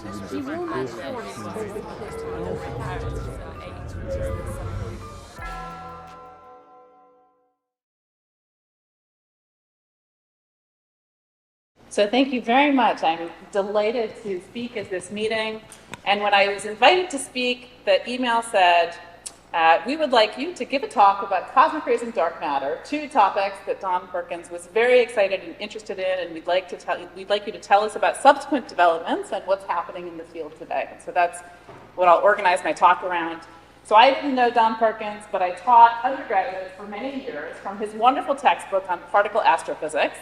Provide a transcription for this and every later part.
So thank you very much. I'm delighted to speak at this meeting. And when I was invited to speak, the email said, we would like you to give a talk about cosmic rays and dark matter, two topics that Don Perkins was very excited and interested in, and we'd like you to tell us about subsequent developments and what's happening in the field today. And so that's what I'll organize my talk around. So I didn't know Don Perkins, but I taught undergraduates for many years from his wonderful textbook on particle astrophysics.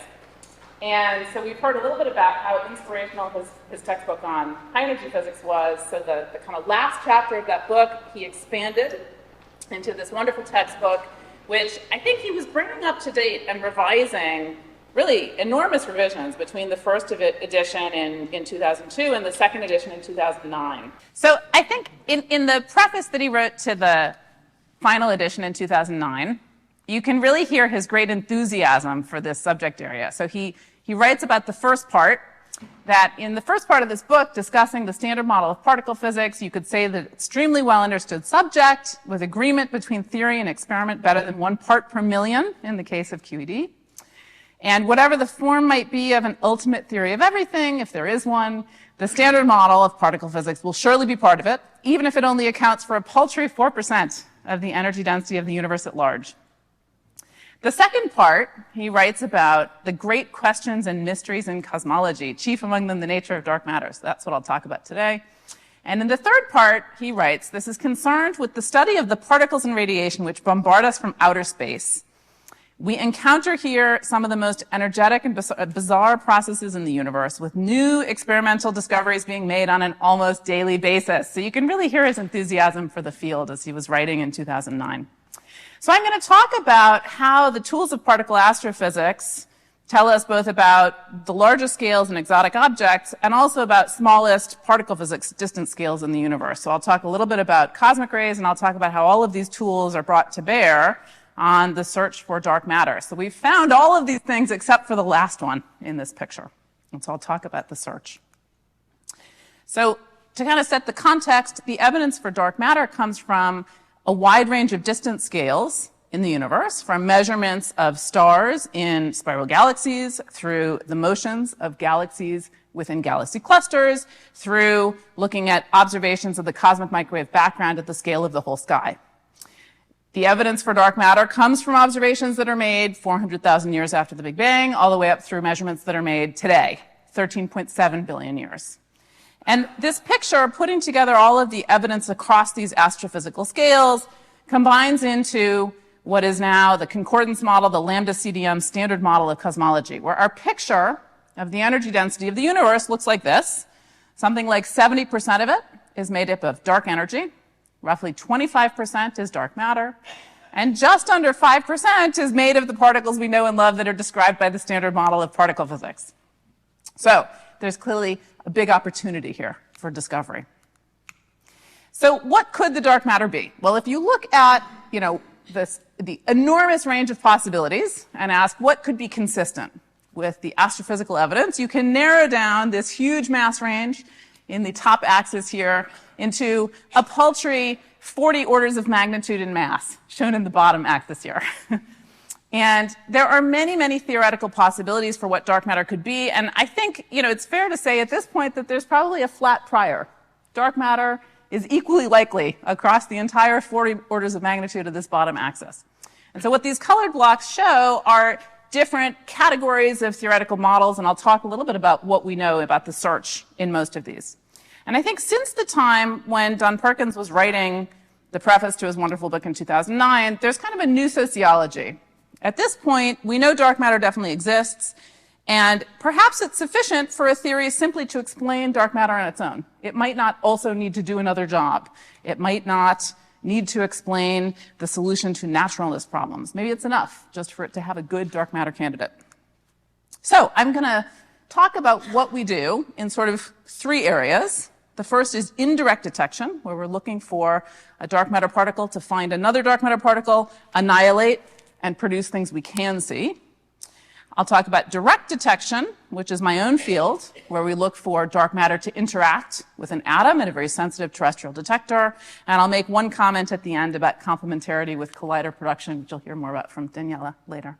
And so we've heard a little bit about how inspirational his textbook on high energy physics was. So the kind of last chapter of that book, he expanded into this wonderful textbook, which I think he was bringing up to date and revising really enormous revisions between the first edition in 2002 and the second edition in 2009. So I think in the preface that he wrote to the final edition in 2009, you can really hear his great enthusiasm for this subject area. So he writes about the first part, that in the first part of this book, discussing the standard model of particle physics, you could say that extremely well understood subject with agreement between theory and experiment better than 1 part per million in the case of QED. And whatever the form might be of an ultimate theory of everything, if there is one, the standard model of particle physics will surely be part of it, even if it only accounts for a paltry 4% of the energy density of the universe at large. The second part, he writes about the great questions and mysteries in cosmology, chief among them the nature of dark matter. So that's what I'll talk about today. And in the third part, he writes, this is concerned with the study of the particles and radiation which bombard us from outer space. We encounter here some of the most energetic and bizarre processes in the universe, with new experimental discoveries being made on an almost daily basis. So you can really hear his enthusiasm for the field as he was writing in 2009. So I'm going to talk about how the tools of particle astrophysics tell us both about the largest scales and exotic objects, and also about smallest particle physics distant scales in the universe. So I'll talk a little bit about cosmic rays, and I'll talk about how all of these tools are brought to bear on the search for dark matter. So we've found all of these things except for the last one in this picture. And so I'll talk about the search. So to kind of set the context, the evidence for dark matter comes from a wide range of distance scales in the universe, from measurements of stars in spiral galaxies, through the motions of galaxies within galaxy clusters, through looking at observations of the cosmic microwave background at the scale of the whole sky. The evidence for dark matter comes from observations that are made 400,000 years after the Big Bang, all the way up through measurements that are made today, 13.7 billion years. And this picture, putting together all of the evidence across these astrophysical scales, combines into what is now the concordance model, the lambda CDM standard model of cosmology, where our picture of the energy density of the universe looks like this. Something like 70% of it is made up of dark energy, roughly 25% is dark matter, and just under 5% is made of the particles we know and love that are described by the standard model of particle physics. So there's clearly a big opportunity here for discovery. So what could the dark matter be? Well, if you look at, the enormous range of possibilities and ask what could be consistent with the astrophysical evidence, you can narrow down this huge mass range in the top axis here into a paltry 40 orders of magnitude in mass, shown in the bottom axis here. And there are many, many theoretical possibilities for what dark matter could be, and I think, it's fair to say at this point that there's probably a flat prior. Dark matter is equally likely across the entire 40 orders of magnitude of this bottom axis. And so what these colored blocks show are different categories of theoretical models, and I'll talk a little bit about what we know about the search in most of these. And I think since the time when Don Perkins was writing the preface to his wonderful book in 2009, there's kind of a new sociology. At this point, we know dark matter definitely exists, and perhaps it's sufficient for a theory simply to explain dark matter on its own. It might not also need to do another job. It might not need to explain the solution to naturalness problems. Maybe it's enough just for it to have a good dark matter candidate. So I'm going to talk about what we do in sort of 3 areas. The first is indirect detection, where we're looking for a dark matter particle to find another dark matter particle, annihilate, and produce things we can see. I'll talk about direct detection, which is my own field, where we look for dark matter to interact with an atom in a very sensitive terrestrial detector. And I'll make one comment at the end about complementarity with collider production, which you'll hear more about from Daniela later.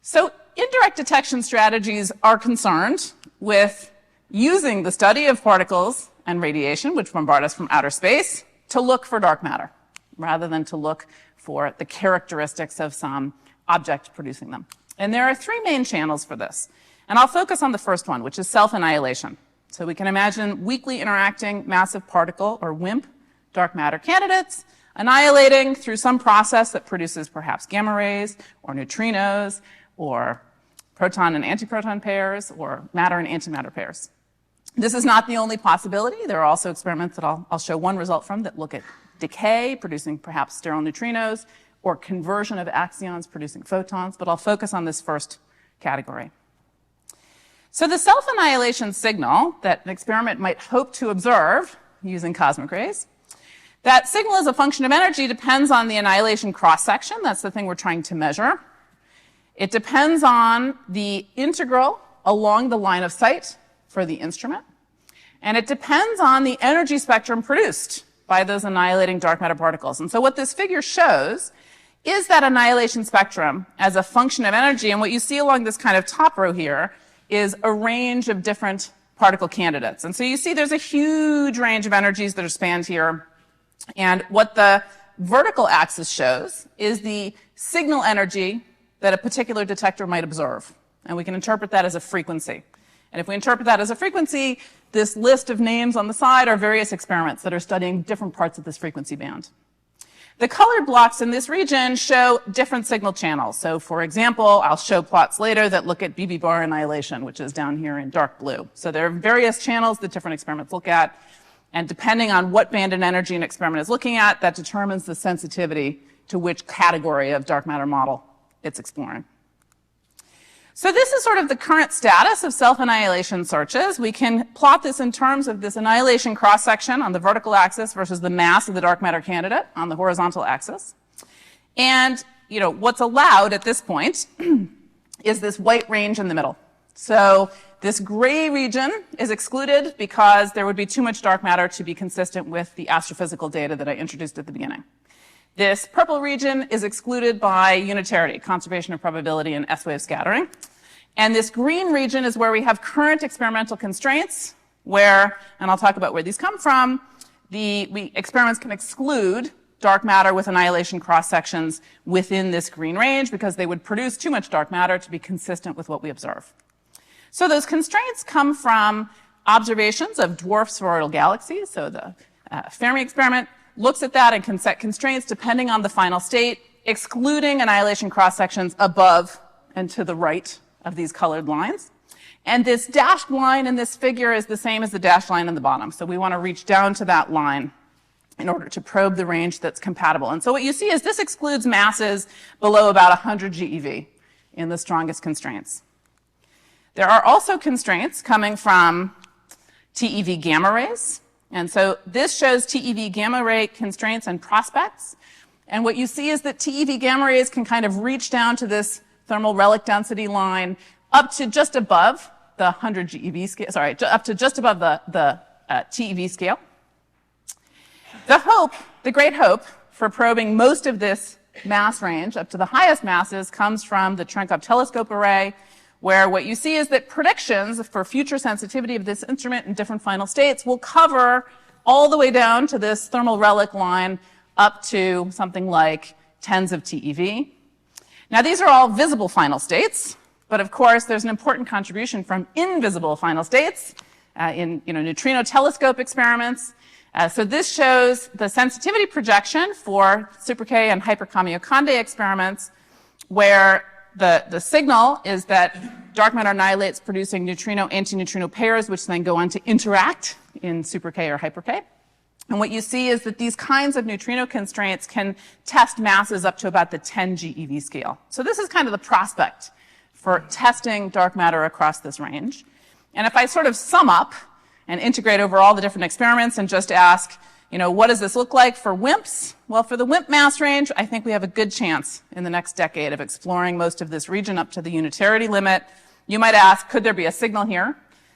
So indirect detection strategies are concerned with using the study of particles and radiation, which bombard us from outer space, to look for dark matter, rather than to look for the characteristics of some object producing them. And there are three main channels for this. And I'll focus on the first one, which is self-annihilation. So we can imagine weakly interacting massive particle, or WIMP, dark matter candidates, annihilating through some process that produces perhaps gamma rays, or neutrinos, or proton and antiproton pairs, or matter and antimatter pairs. This is not the only possibility. There are also experiments that I'll show one result from that look at decay, producing perhaps sterile neutrinos, or conversion of axions producing photons, but I'll focus on this first category. So the self-annihilation signal that an experiment might hope to observe using cosmic rays, that signal as a function of energy depends on the annihilation cross-section. That's the thing we're trying to measure. It depends on the integral along the line of sight for the instrument. And it depends on the energy spectrum produced by those annihilating dark matter particles. And so what this figure shows is that annihilation spectrum as a function of energy. And what you see along this kind of top row here is a range of different particle candidates. And so you see there's a huge range of energies that are spanned here. And what the vertical axis shows is the signal energy that a particular detector might observe. And we can interpret that as a frequency. And if we interpret that as a frequency, this list of names on the side are various experiments that are studying different parts of this frequency band. The colored blocks in this region show different signal channels. So for example, I'll show plots later that look at BB bar annihilation, which is down here in dark blue. So there are various channels that different experiments look at. And depending on what band and energy an experiment is looking at, that determines the sensitivity to which category of dark matter model it's exploring. So this is sort of the current status of self-annihilation searches. We can plot this in terms of this annihilation cross-section on the vertical axis versus the mass of the dark matter candidate on the horizontal axis. And, what's allowed at this point is this white range in the middle. So this gray region is excluded because there would be too much dark matter to be consistent with the astrophysical data that I introduced at the beginning. This purple region is excluded by unitarity, conservation of probability, and S-wave scattering. And this green region is where we have current experimental constraints where, and I'll talk about where these come from, experiments can exclude dark matter with annihilation cross-sections within this green range because they would produce too much dark matter to be consistent with what we observe. So those constraints come from observations of dwarf spheroidal galaxies. So the Fermi experiment looks at that and can set constraints depending on the final state, excluding annihilation cross-sections above and to the right of these colored lines. And this dashed line in this figure is the same as the dashed line in the bottom. So we want to reach down to that line in order to probe the range that's compatible. And so what you see is this excludes masses below about 100 GeV in the strongest constraints. There are also constraints coming from TeV gamma rays. And so this shows TeV gamma ray constraints and prospects. And what you see is that TeV gamma rays can kind of reach down to this thermal relic density line up to just above the 100 GeV scale, up to just above the TeV scale. The great hope for probing most of this mass range up to the highest masses comes from the Cherenkov telescope array, where what you see is that predictions for future sensitivity of this instrument in different final states will cover all the way down to this thermal relic line up to something like tens of TeV. Now, these are all visible final states, but of course, there's an important contribution from invisible final states in neutrino telescope experiments. So this shows the sensitivity projection for Super K and Hyper Kamiokande experiments, where the signal is that dark matter annihilates producing neutrino-antineutrino pairs, which then go on to interact in Super K or Hyper K. And what you see is that these kinds of neutrino constraints can test masses up to about the 10 GeV scale. So this is kind of the prospect for testing dark matter across this range. And if I sort of sum up and integrate over all the different experiments and just ask, What does this look like for WIMPs? Well, for the WIMP mass range, I think we have a good chance in the next decade of exploring most of this region up to the unitarity limit. You might ask, could there be a signal here?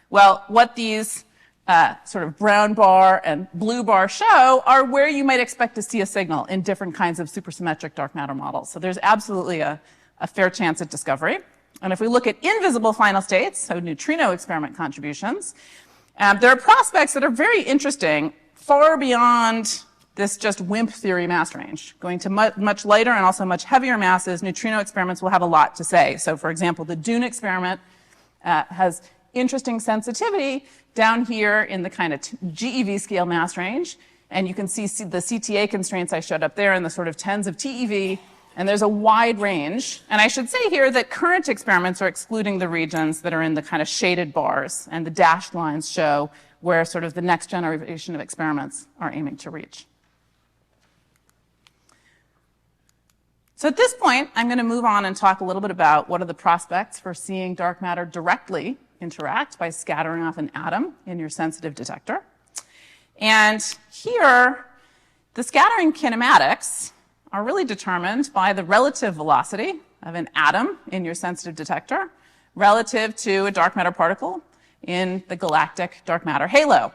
Well, what these sort of brown bar and blue bar show are where you might expect to see a signal in different kinds of supersymmetric dark matter models. So there's absolutely a fair chance at discovery. And if we look at invisible final states, so neutrino experiment contributions, there are prospects that are very interesting far beyond this just WIMP theory mass range. Going to much lighter and also much heavier masses, neutrino experiments will have a lot to say. So for example, the Dune experiment has interesting sensitivity down here in the kind of GeV scale mass range. And you can see the CTA constraints I showed up there in the sort of tens of TeV. And there's a wide range. And I should say here that current experiments are excluding the regions that are in the kind of shaded bars. And the dashed lines show where sort of the next generation of experiments are aiming to reach. So at this point, I'm going to move on and talk a little bit about what are the prospects for seeing dark matter directly interact by scattering off an atom in your sensitive detector. And here, the scattering kinematics are really determined by the relative velocity of an atom in your sensitive detector relative to a dark matter particle in the galactic dark matter halo.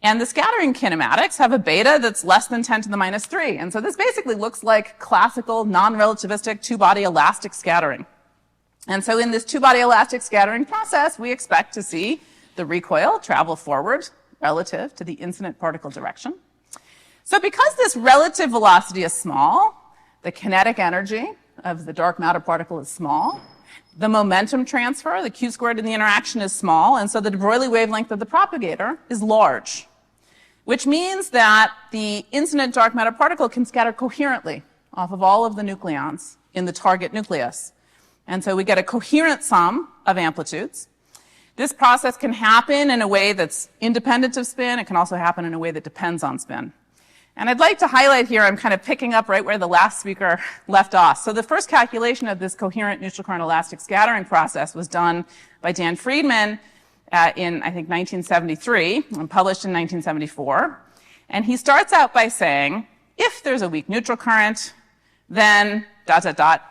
And the scattering kinematics have a beta that's less than 10 to the minus 3. And so this basically looks like classical non-relativistic two-body elastic scattering. And so in this two-body elastic scattering process, we expect to see the recoil travel forward relative to the incident particle direction. So because this relative velocity is small, the kinetic energy of the dark matter particle is small, the momentum transfer, the q squared in the interaction is small, and so the de Broglie wavelength of the propagator is large, which means that the incident dark matter particle can scatter coherently off of all of the nucleons in the target nucleus. And so we get a coherent sum of amplitudes. This process can happen in a way that's independent of spin. It can also happen in a way that depends on spin. And I'd like to highlight here, I'm kind of picking up right where the last speaker left off. So the first calculation of this coherent neutral current elastic scattering process was done by Dan Friedman in, I think, 1973 and published in 1974. And he starts out by saying, if there's a weak neutral current, then ...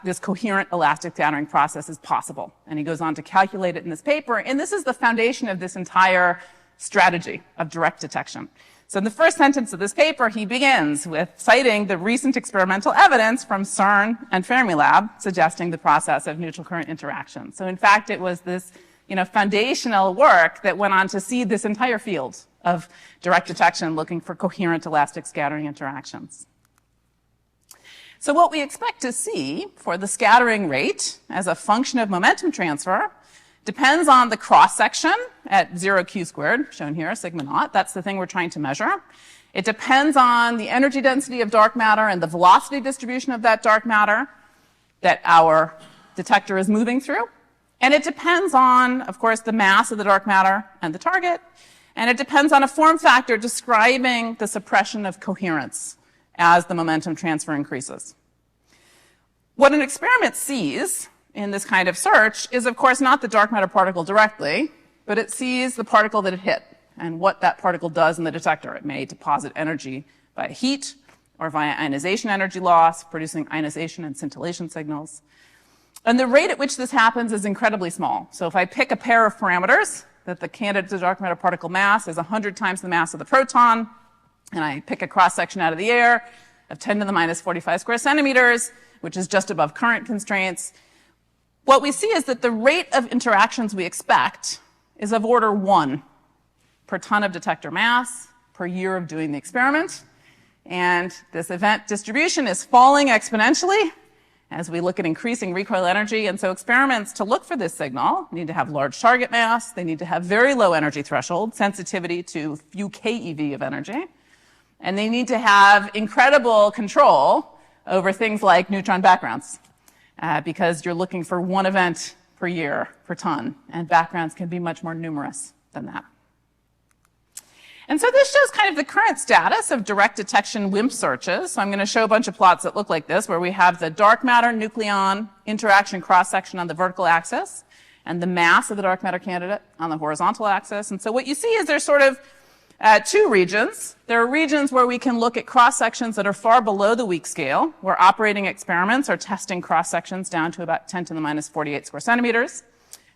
this coherent elastic scattering process is possible. And he goes on to calculate it in this paper. And this is the foundation of this entire strategy of direct detection. So in the first sentence of this paper, he begins with citing the recent experimental evidence from CERN and Fermilab suggesting the process of neutral current interaction. So in fact, it was this foundational work that went on to seed this entire field of direct detection looking for coherent elastic scattering interactions. So what we expect to see for the scattering rate as a function of momentum transfer depends on the cross-section at 0 q squared, shown here, sigma naught. That's the thing we're trying to measure. It depends on the energy density of dark matter and the velocity distribution of that dark matter that our detector is moving through. And it depends on, of course, the mass of the dark matter and the target. And it depends on a form factor describing the suppression of coherence as the momentum transfer increases. What an experiment sees in this kind of search is, of course, not the dark matter particle directly, but it sees the particle that it hit and what that particle does in the detector. It may deposit energy via heat or via ionization energy loss, producing ionization and scintillation signals. And the rate at which this happens is incredibly small. So if I pick a pair of parameters, that the candidate to dark matter particle mass is 100 times the mass of the proton, and I pick a cross-section out of the air of 10 to the minus 45 square centimeters, which is just above current constraints, what we see is that the rate of interactions we expect is of order 1 per ton of detector mass per year of doing the experiment. And this event distribution is falling exponentially as we look at increasing recoil energy. And so experiments to look for this signal need to have large target mass. They need to have very low energy threshold, sensitivity to few keV of energy. And they need to have incredible control over things like neutron backgrounds, because you're looking for one event per year per ton, and backgrounds can be much more numerous than that. And so this shows kind of the current status of direct detection WIMP searches. So I'm going to show a bunch of plots that look like this, where we have the dark matter nucleon interaction cross-section on the vertical axis, and the mass of the dark matter candidate on the horizontal axis. And so what you see is there's sort of two regions. There are regions where we can look at cross-sections that are far below the weak scale, where operating experiments are testing cross-sections down to about 10 to the minus 48 square centimeters,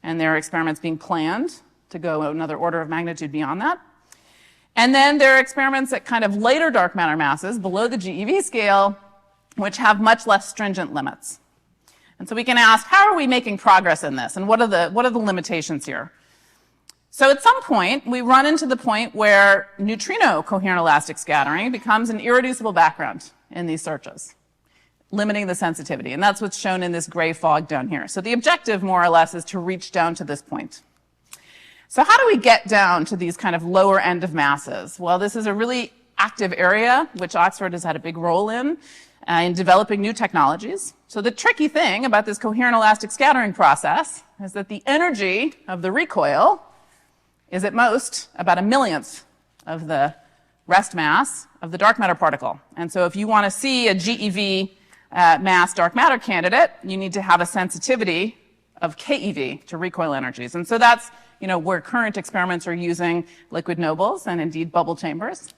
and there are experiments being planned to go another order of magnitude beyond that. And then there are experiments at kind of later dark matter masses, below the GeV scale, which have much less stringent limits. And so we can ask, how are we making progress in this, and what are the limitations here? So at some point, we run into the point where neutrino coherent elastic scattering becomes an irreducible background in these searches, limiting the sensitivity. And that's what's shown in this gray fog down here. So the objective, more or less, is to reach down to this point. So how do we get down to these kind of lower end of masses? Well, this is a really active area, which Oxford has had a big role in developing new technologies. So the tricky thing about this coherent elastic scattering process is that the energy of the recoil is at most about a millionth of the rest mass of the dark matter particle. And so if you want to see a GeV mass dark matter candidate, you need to have a sensitivity of keV to recoil energies. And so that's, where current experiments are using liquid nobles and indeed bubble chambers.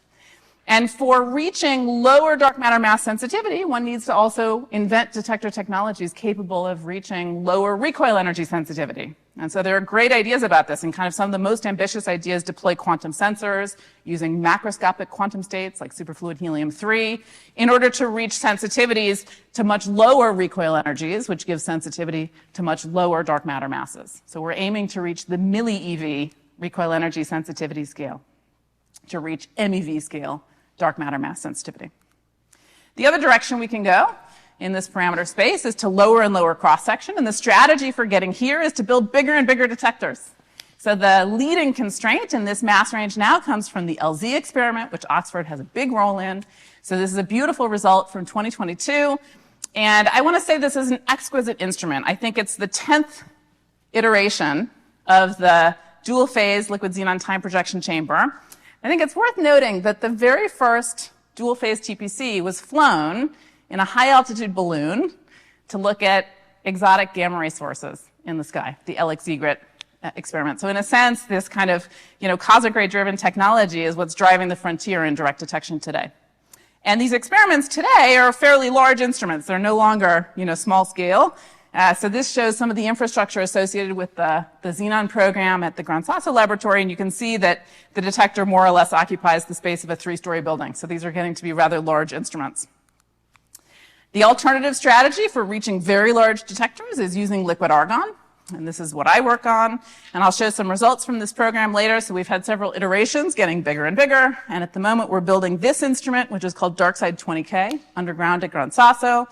And for reaching lower dark matter mass sensitivity, one needs to also invent detector technologies capable of reaching lower recoil energy sensitivity. And so there are great ideas about this, and kind of some of the most ambitious ideas deploy quantum sensors using macroscopic quantum states like superfluid helium-3 in order to reach sensitivities to much lower recoil energies, which gives sensitivity to much lower dark matter masses. So we're aiming to reach the milli-eV recoil energy sensitivity scale to reach MeV scale dark matter mass sensitivity. The other direction we can go in this parameter space is to lower and lower cross-section, and the strategy for getting here is to build bigger and bigger detectors. So the leading constraint in this mass range now comes from the LZ experiment, which Oxford has a big role in. So this is a beautiful result from 2022, and I want to say this is an exquisite instrument. I think it's the 10th iteration of the dual-phase liquid xenon time projection chamber. I think it's worth noting that the very first dual-phase TPC was flown in a high-altitude balloon to look at exotic gamma ray sources in the sky, the LX Egret experiment. So in a sense, this kind of, cosmic ray-driven technology is what's driving the frontier in direct detection today. And these experiments today are fairly large instruments. They're no longer, small scale. So this shows some of the infrastructure associated with the xenon program at the Gran Sasso laboratory, and you can see that the detector more or less occupies the space of a 3-story building. So these are getting to be rather large instruments. The alternative strategy for reaching very large detectors is using liquid argon, and this is what I work on, and I'll show some results from this program later. So we've had several iterations getting bigger and bigger, and at the moment we're building this instrument, which is called DarkSide 20K, underground at Gran Sasso.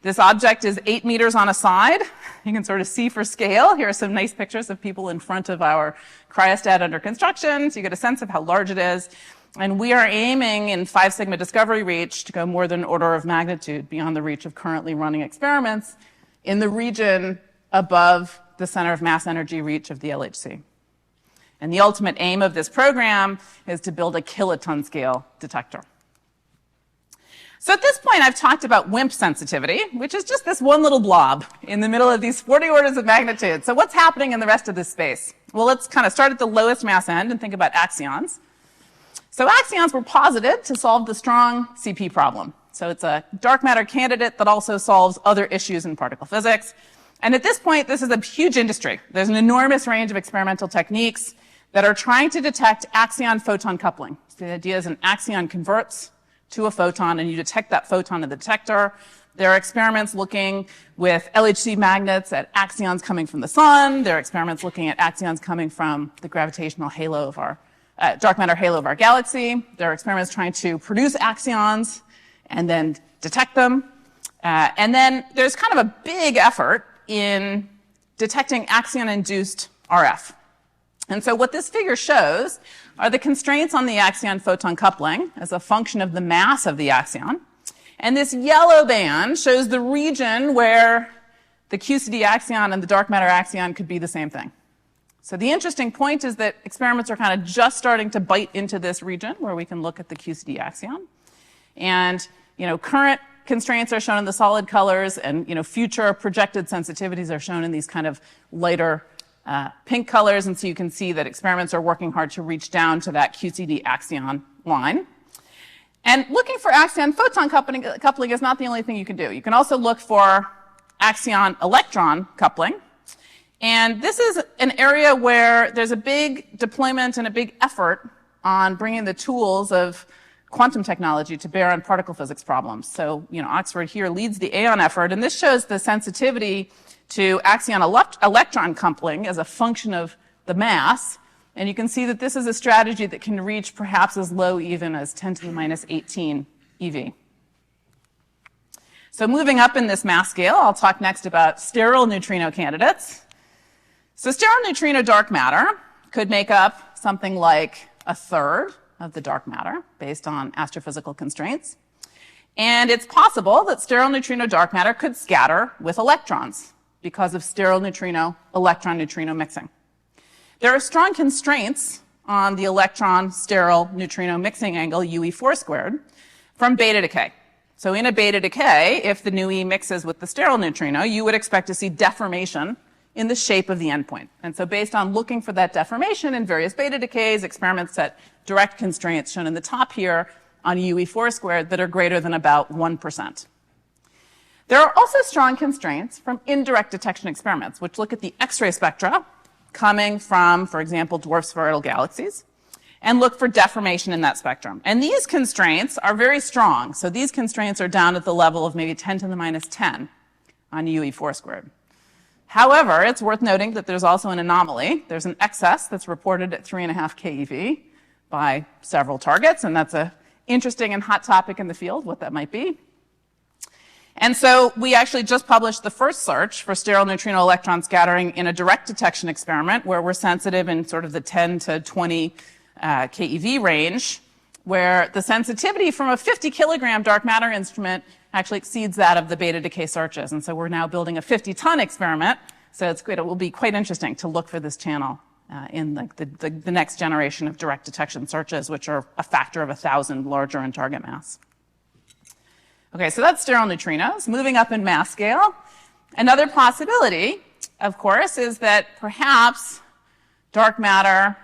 This object is 8 meters on a side. You can sort of see for scale. Here are some nice pictures of people in front of our cryostat under construction, so you get a sense of how large it is. And we are aiming in 5 sigma discovery reach to go more than an order of magnitude beyond the reach of currently running experiments in the region above the center of mass energy reach of the LHC. And the ultimate aim of this program is to build a kiloton scale detector. So at this point, I've talked about WIMP sensitivity, which is just this one little blob in the middle of these 40 orders of magnitude. So what's happening in the rest of this space? Well, let's kind of start at the lowest mass end and think about axions. So axions were posited to solve the strong CP problem. So it's a dark matter candidate that also solves other issues in particle physics. And at this point, this is a huge industry. There's an enormous range of experimental techniques that are trying to detect axion-photon coupling. So the idea is an axion converts to a photon, and you detect that photon in the detector. There are experiments looking with LHC magnets at axions coming from the sun. There are experiments looking at axions coming from the gravitational halo of our dark matter halo of our galaxy. There are experiments trying to produce axions and then detect them. And then there's kind of a big effort in detecting axion-induced RF. And so what this figure shows are the constraints on the axion-photon coupling as a function of the mass of the axion. And this yellow band shows the region where the QCD axion and the dark matter axion could be the same thing. So the interesting point is that experiments are kind of just starting to bite into this region where we can look at the QCD axion. And, current constraints are shown in the solid colors, and, future projected sensitivities are shown in these kind of lighter pink colors, and so you can see that experiments are working hard to reach down to that QCD axion line. And looking for axion-photon coupling is not the only thing you can do. You can also look for axion-electron coupling. And this is an area where there's a big deployment and a big effort on bringing the tools of quantum technology to bear on particle physics problems. So, Oxford here leads the AON effort, and this shows the sensitivity to axion-electron coupling as a function of the mass. And you can see that this is a strategy that can reach perhaps as low even as 10 to the minus 18 eV. So moving up in this mass scale, I'll talk next about sterile neutrino candidates. So sterile neutrino dark matter could make up something like a third of the dark matter based on astrophysical constraints. And it's possible that sterile neutrino dark matter could scatter with electrons because of sterile neutrino electron-neutrino mixing. There are strong constraints on the electron sterile neutrino mixing angle UE4 squared from beta decay. So in a beta decay, if the nu E mixes with the sterile neutrino, you would expect to see deformation in the shape of the endpoint. And so based on looking for that deformation in various beta decays, experiments set direct constraints shown in the top here on UE4 squared that are greater than about 1%. There are also strong constraints from indirect detection experiments, which look at the X-ray spectra coming from, for example, dwarf spheroidal galaxies, and look for deformation in that spectrum. And these constraints are very strong. So these constraints are down at the level of maybe 10 to the minus 10 on UE4 squared. However, it's worth noting that there's also an anomaly. There's an excess that's reported at 3.5 keV by several targets, and that's an interesting and hot topic in the field, what that might be. And so we actually just published the first search for sterile neutrino electron scattering in a direct detection experiment where we're sensitive in sort of the 10 to 20 keV range, where the sensitivity from a 50 kilogram dark matter instrument actually exceeds that of the beta decay searches. And so we're now building a 50-ton experiment. So it will be quite interesting to look for this channel in the next generation of direct detection searches, which are a factor of 1,000 larger in target mass. Okay, so that's sterile neutrinos. Moving up in mass scale, another possibility, of course, is that perhaps dark matter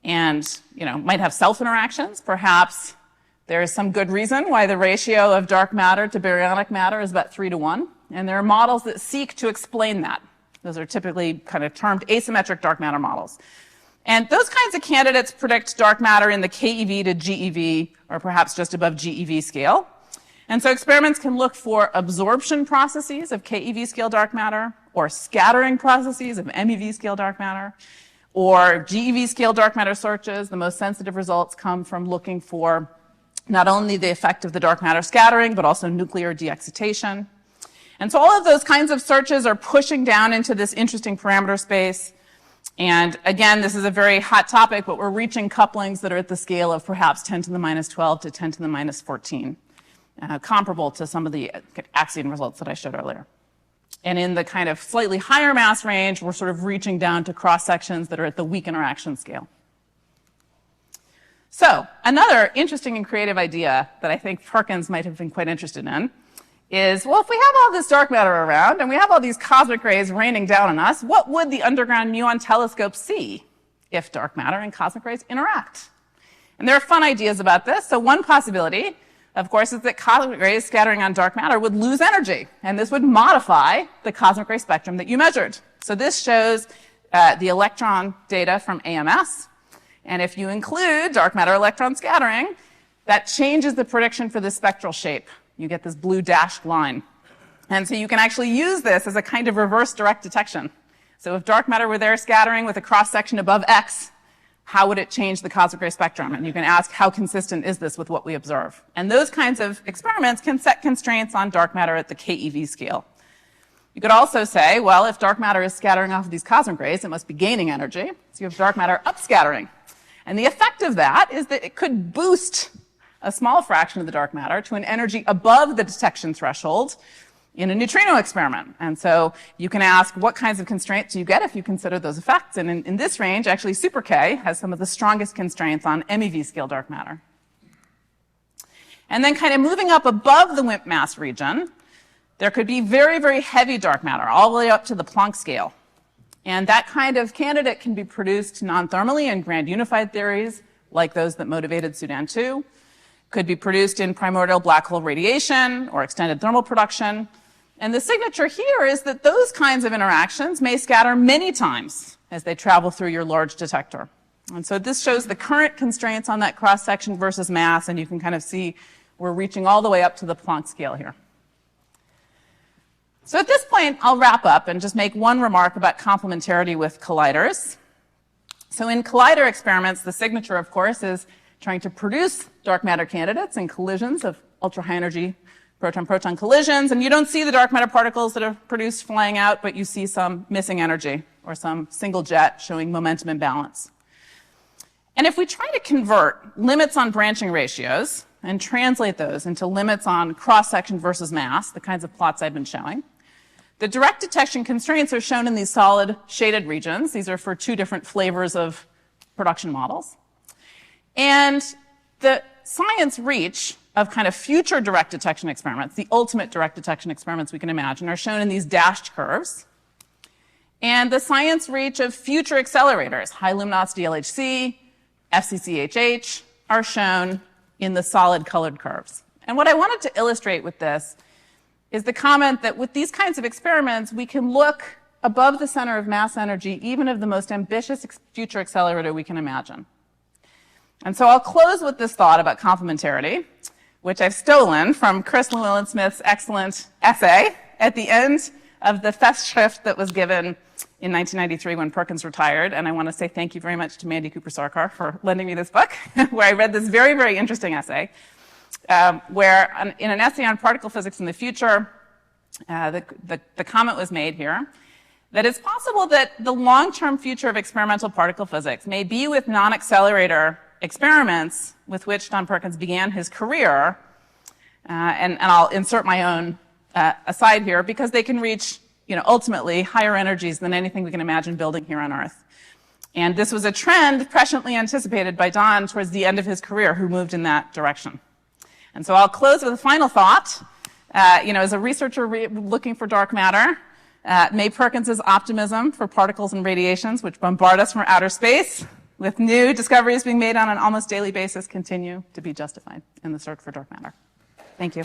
and, might have self-interactions. Perhaps there is some good reason why the ratio of dark matter to baryonic matter is about 3 to 1. And there are models that seek to explain that. Those are typically kind of termed asymmetric dark matter models. And those kinds of candidates predict dark matter in the keV to GeV, or perhaps just above GeV scale. And so experiments can look for absorption processes of keV scale dark matter, or scattering processes of MEV scale dark matter, or GeV scale dark matter searches. The most sensitive results come from looking for not only the effect of the dark matter scattering, but also nuclear de-excitation. And so all of those kinds of searches are pushing down into this interesting parameter space. And again, this is a very hot topic, but we're reaching couplings that are at the scale of perhaps 10 to the minus 12 to 10 to the minus 14, comparable to some of the axion results that I showed earlier. And in the kind of slightly higher mass range, we're sort of reaching down to cross sections that are at the weak interaction scale. So another interesting and creative idea that I think Perkins might have been quite interested in is, well, if we have all this dark matter around and we have all these cosmic rays raining down on us, what would the underground muon telescope see if dark matter and cosmic rays interact? And there are fun ideas about this. So one possibility, of course, is that cosmic rays scattering on dark matter would lose energy, and this would modify the cosmic ray spectrum that you measured. So this shows the electron data from AMS, and if you include dark matter electron scattering, that changes the prediction for the spectral shape. You get this blue dashed line. And so you can actually use this as a kind of reverse direct detection. So if dark matter were there scattering with a cross-section above X, how would it change the cosmic ray spectrum? And you can ask, how consistent is this with what we observe? And those kinds of experiments can set constraints on dark matter at the keV scale. You could also say, well, if dark matter is scattering off of these cosmic rays, it must be gaining energy. So you have dark matter upscattering. And the effect of that is that it could boost a small fraction of the dark matter to an energy above the detection threshold in a neutrino experiment. And so you can ask, what kinds of constraints do you get if you consider those effects? And in this range, actually, super K has some of the strongest constraints on MEV scale dark matter. And then kind of moving up above the WIMP mass region, there could be very, very heavy dark matter, all the way up to the Planck scale. And that kind of candidate can be produced non-thermally in grand unified theories, like those that motivated Sudan 2. Could be produced in primordial black hole radiation or extended thermal production. And the signature here is that those kinds of interactions may scatter many times as they travel through your large detector. And so this shows the current constraints on that cross-section versus mass, and you can kind of see we're reaching all the way up to the Planck scale here. So at this point, I'll wrap up and just make one remark about complementarity with colliders. So in collider experiments, the signature, of course, is trying to produce dark matter candidates in collisions of ultra-high energy proton-proton collisions, and you don't see the dark matter particles that are produced flying out, but you see some missing energy or some single jet showing momentum imbalance. And if we try to convert limits on branching ratios and translate those into limits on cross-section versus mass, the kinds of plots I've been showing, the direct detection constraints are shown in these solid shaded regions. These are for two different flavors of production models. And the science reach of kind of future direct detection experiments, the ultimate direct detection experiments we can imagine, are shown in these dashed curves. And the science reach of future accelerators, high luminosity LHC, FCCHH, are shown in the solid colored curves. And what I wanted to illustrate with this is the comment that with these kinds of experiments, we can look above the center of mass energy, even of the most ambitious future accelerator we can imagine. And so I'll close with this thought about complementarity, which I've stolen from Chris Llewellyn-Smith's excellent essay at the end of the Festschrift that was given in 1993 when Perkins retired. And I want to say thank you very much to Mandy Cooper-Sarkar for lending me this book, where I read this very, very interesting essay, where in an essay on particle physics in the future, the comment was made here that it's possible that the long-term future of experimental particle physics may be with non-accelerator experiments with which Don Perkins began his career, and I'll insert my own aside here, because they can reach, ultimately higher energies than anything we can imagine building here on Earth. And this was a trend presciently anticipated by Don towards the end of his career, who moved in that direction. And so I'll close with a final thought. As a researcher looking for dark matter, may Perkins's optimism for particles and radiations, which bombard us from outer space, with new discoveries being made on an almost daily basis, continue to be justified in the search for dark matter. Thank you.